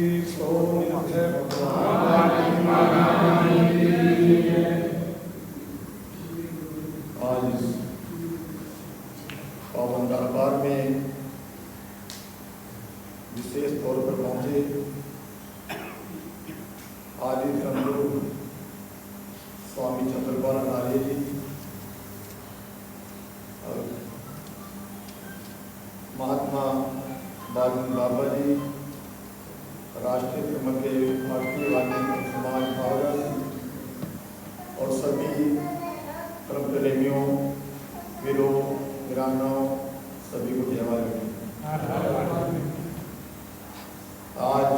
आज इस पावन दरबार में विशेष तौर पर पहुंचे आदि धर्मगुरु स्वामी चंद्रपाल आर्य जी और महात्मा बाबू बाबा जी, राष्ट्रीय धर्म के भारतीय वाल्मीकि समाज भारत और सभी धर्म प्रेमियों, वीरों, वीरांगनाओं सभी को जयवाद। आज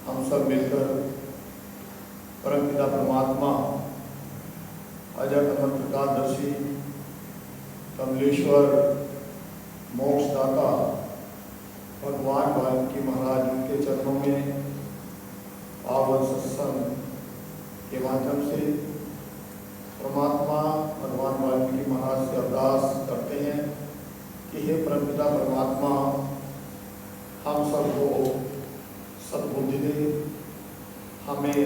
हम सब मिलकर परमपिता परमात्मा अजर अमर प्रकाशदर्शी कमलेश्वर मोक्षदाता भगवान वाल्मीकि महाराज के चरणों में पावन सत्संग के माध्यम से परमात्मा भगवान वाल्मीकि महाराज से अरदास करते हैं कि हे परमपिता परमात्मा, हम सबको सद्बुद्धि दे, हमें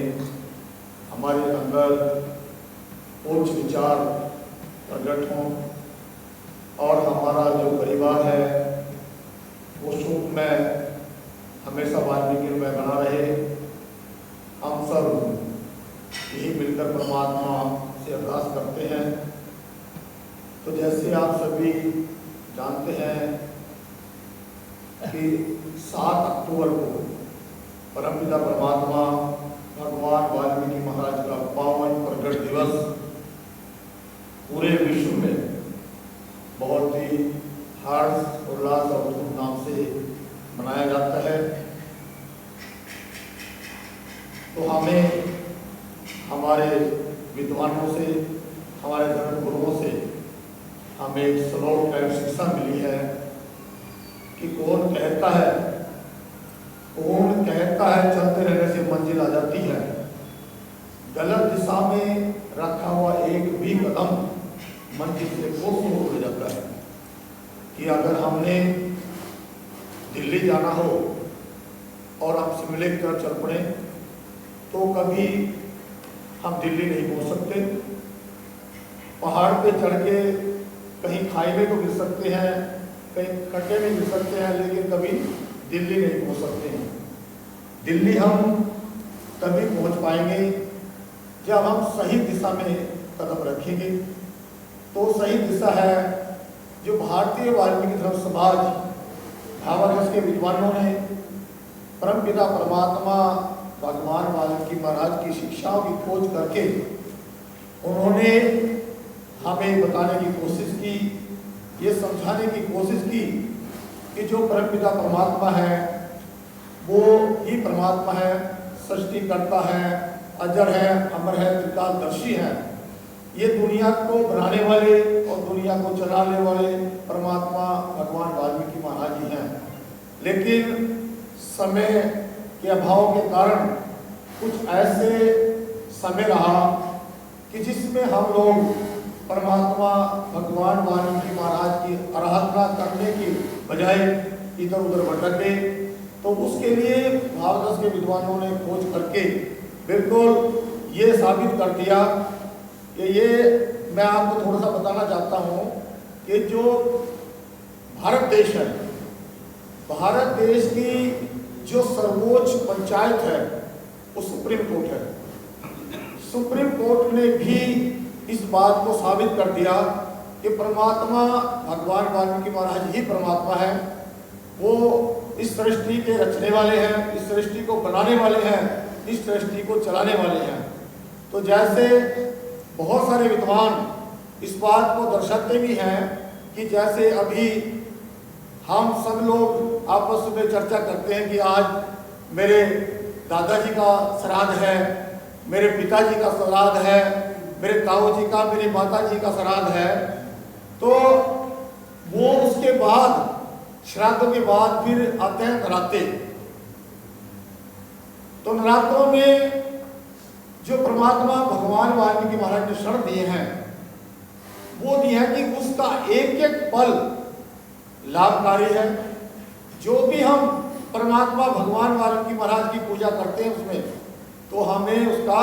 हमारे अंदर उच्च विचार प्रकट हों और हमारा जो परिवार है वो सुख में हमेशा वाल्मीकि में बना रहे। हम सब यही मिलकर परमात्मा से अरदास करते हैं। तो जैसे आप सभी जानते हैं कि 7 अक्टूबर को परमपिता परमात्मा भगवान वाल्मीकि महाराज का पावन प्रकट दिवस पूरे विश्व में बहुत ही हर्ष उल्लास और धूमधाम से मनाया जाता है। तो हमें हमारे विद्वानों से, हमारे धर्म गुरुओं से हमें एक श्लोक टाइप शिक्षा मिली है कि कौन कहता है चलते रहने से मंजिल आ जाती है, गलत दिशा में रखा हुआ एक भी कदम मंजिल से कोसों हो जाता है। कि अगर हमने दिल्ली जाना हो और हम शिमले की तरफ चल पड़े तो कभी हम दिल्ली नहीं पहुंच सकते। पहाड़ पे चढ़ के कहीं खाई में तो गिर सकते हैं, कहीं खड्डे में गिर सकते हैं, लेकिन कभी दिल्ली नहीं पहुंच सकते हैं। दिल्ली हम तभी पहुंच पाएंगे जब हम सही दिशा में कदम रखेंगे। तो सही दिशा है जो भारतीय वाल्मीकि धर्म समाज भावारस के विद्वानों ने परमपिता परमात्मा भगवान वाल्मीकि महाराज की शिक्षाओं की खोज करके उन्होंने हमें बताने की कोशिश की, ये समझाने की कोशिश की कि जो परमपिता परमात्मा है वो ही परमात्मा है, सृष्टि करता है, अजर है, अमर है, त्रिकालदर्शी है। ये दुनिया को बनाने वाले और दुनिया को चलाने वाले परमात्मा भगवान वाल्मीकि महाराज जी हैं। लेकिन समय के अभाव के कारण कुछ ऐसे समय रहा कि जिसमें हम लोग परमात्मा भगवान वाल्मीकि महाराज की आराधना करने की बजाय इधर उधर भटक गए। तो उसके लिए भारत के विद्वानों ने खोज करके बिल्कुल ये साबित कर दिया कि ये मैं आपको थोड़ा सा बताना चाहता हूँ कि जो भारत देश है, भारत देश की जो सर्वोच्च पंचायत है वो सुप्रीम कोर्ट है। सुप्रीम कोर्ट ने भी इस बात को साबित कर दिया कि परमात्मा भगवान वाल्मीकि महाराज ही परमात्मा है। वो इस सृष्टि के रचने वाले हैं, इस सृष्टि को बनाने वाले हैं, इस सृष्टि को चलाने वाले हैं। तो जैसे बहुत सारे विद्वान इस बात को दर्शाते भी हैं कि जैसे अभी हम सब लोग आपस में चर्चा करते हैं कि आज मेरे दादाजी का श्राद्ध है, मेरे पिताजी का श्राद्ध है, मेरे ताऊ जी का, मेरी माता जी का श्राद्ध है। तो वो उसके बाद श्राद्धों के बाद फिर आते हैं नराते। तो नरातों में जो परमात्मा भगवान वाल्मीकि महाराज ने शरण दिए हैं वो दिए हैं कि उसका एक एक पल लाभकारी है। जो भी हम परमात्मा भगवान वाल्मीकि महाराज की पूजा करते हैं उसमें, तो हमें उसका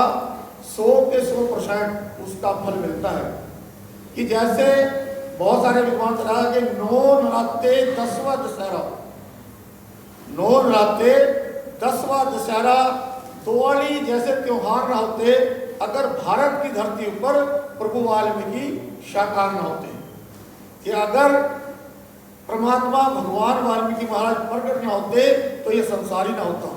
100 के 100% उसका फल मिलता है। कि जैसे बहुत सारे विद्वान कहा कि 9 नराते 10वां दशहरा, 9 नराते 10वां दशहरा, दिवाली जैसे त्योहार न होते अगर भारत की धरती ऊपर प्रभु वाल्मीकि साकार न होते, कि अगर परमात्मा भगवान वाल्मीकि महाराज प्रकट न होते तो ये संसार ही न होता।